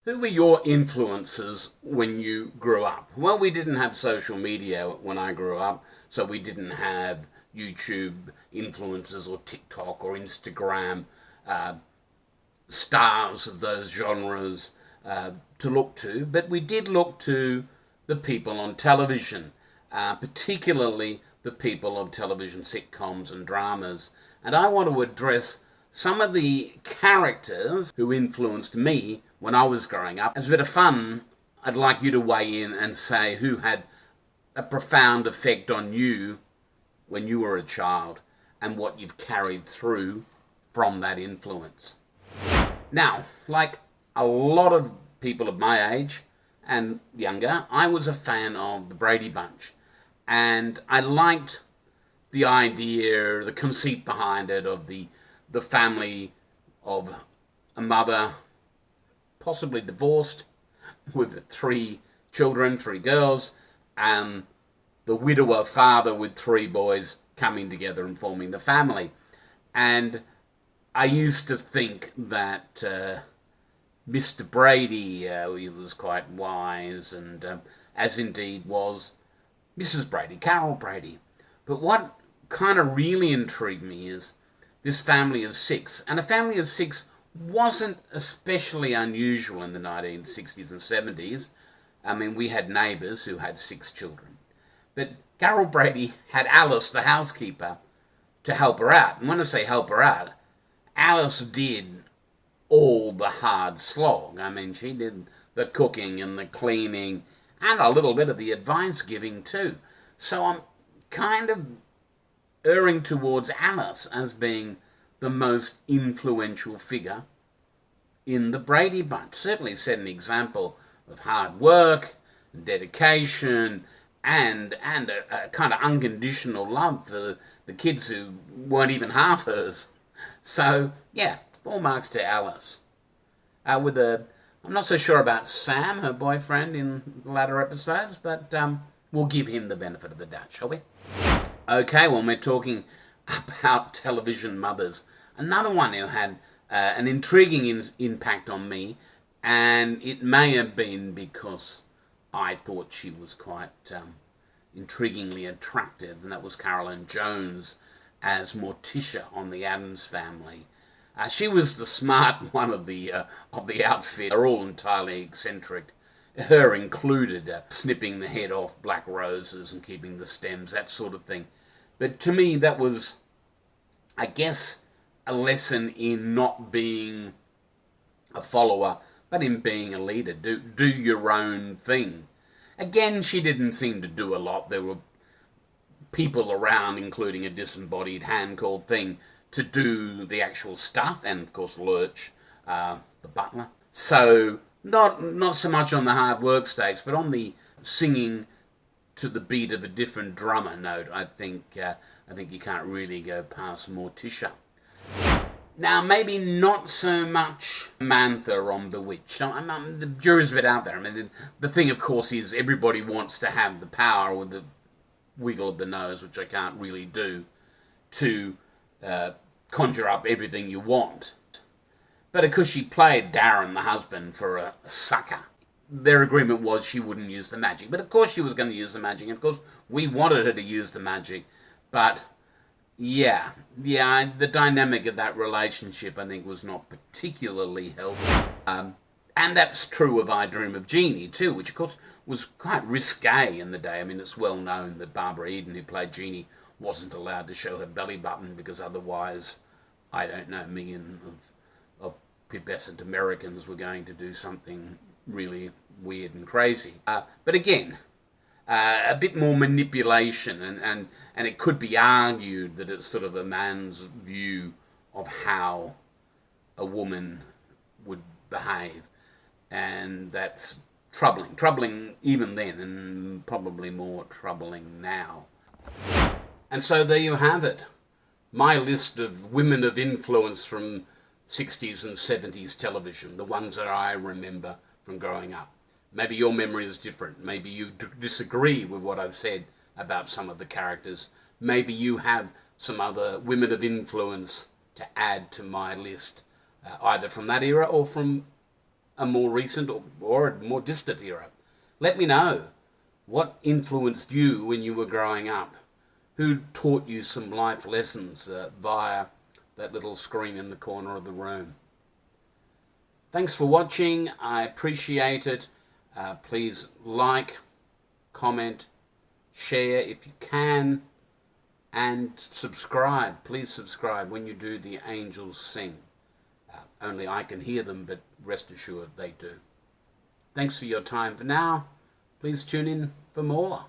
Who were your influences when you grew up? Well, we didn't have social media when I grew up, so we didn't have YouTube influencers or TikTok or Instagram uh, stars of those genres to look to, but we did look to the people on television, particularly the people of television sitcoms and dramas. And I want to address some of the characters who influenced me when I was growing up. As a bit of fun, I'd like you to weigh in and say who had a profound effect on you when you were a child and what you've carried through from that influence. Now, like a lot of people of my age and younger, I was a fan of the Brady Bunch. And I liked the idea, the conceit behind it of the family of a mother, possibly divorced, with 3 children, 3 girls, and the widower father with 3 boys coming together and forming the family. And I used to think that Mr. Brady, he was quite wise, and as indeed was Mrs. Brady, Carol Brady. But what kind of really intrigued me is this family of 6. And a family of 6 wasn't especially unusual in the 1960s and 70s. I mean, we had neighbours who had 6 children. But Carol Brady had Alice, the housekeeper, to help her out. And when I say help her out, Alice did all the hard slog. I mean, she did the cooking and the cleaning and a little bit of the advice giving too. So I'm kind of erring towards Alice as being the most influential figure in the Brady Bunch. Certainly set an example of hard work, and dedication, and a kind of unconditional love for the kids who weren't even half hers. So, yeah, 4 marks to Alice. I'm not so sure about Sam, her boyfriend, in the latter episodes, but we'll give him the benefit of the doubt, shall we? Okay, well, we're talking about television mothers. Another one who had an intriguing impact on me, and it may have been because I thought she was quite intriguingly attractive, and that was Carolyn Jones as Morticia on The Addams Family. She was the smart one of the outfit. They're all entirely eccentric, her included, snipping the head off black roses and keeping the stems, that sort of thing. But to me, that was, I guess, a lesson in not being a follower, but in being a leader. Do your own thing. Again, she didn't seem to do a lot. There were people around, including a disembodied hand called Thing, to do the actual stuff, and of course Lurch, the butler. So not so much on the hard work stakes, but on the singing to the beat of a different drummer note. I think you can't really go past Morticia. Now, maybe not so much Mantha on Bewitched. The jury's a bit out there. I mean, the thing, of course, is everybody wants to have the power with the wiggle of the nose, which I can't really do, to conjure up everything you want. But of course she played Darren, the husband, for a sucker. Their agreement was she wouldn't use the magic. But of course she was going to use the magic. And of course we wanted her to use the magic. But yeah, the dynamic of that relationship, I think, was not particularly healthy. And that's true of I Dream of Jeannie too, which of course was quite risque in the day. I mean, it's well known that Barbara Eden, who played Jeannie, wasn't allowed to show her belly button because otherwise, I don't know, a million of pubescent Americans were going to do something really weird and crazy. But again, a bit more manipulation, and it could be argued that it's sort of a man's view of how a woman would behave, and that's troubling even then, and probably more troubling now. And so there you have it, my list of women of influence from 60s and 70s television, the ones that I remember from growing up. Maybe your memory is different. Maybe you disagree with what I've said about some of the characters. Maybe you have some other women of influence to add to my list, either from that era or from a more recent or a more distant era. Let me know what influenced you when you were growing up. Who taught you some life lessons via that little screen in the corner of the room? Thanks for watching. I appreciate it. Please like, comment, share if you can, and subscribe. Please subscribe when you do The Angels Sing. Only I can hear them, but rest assured they do. Thanks for your time for now. Please tune in for more.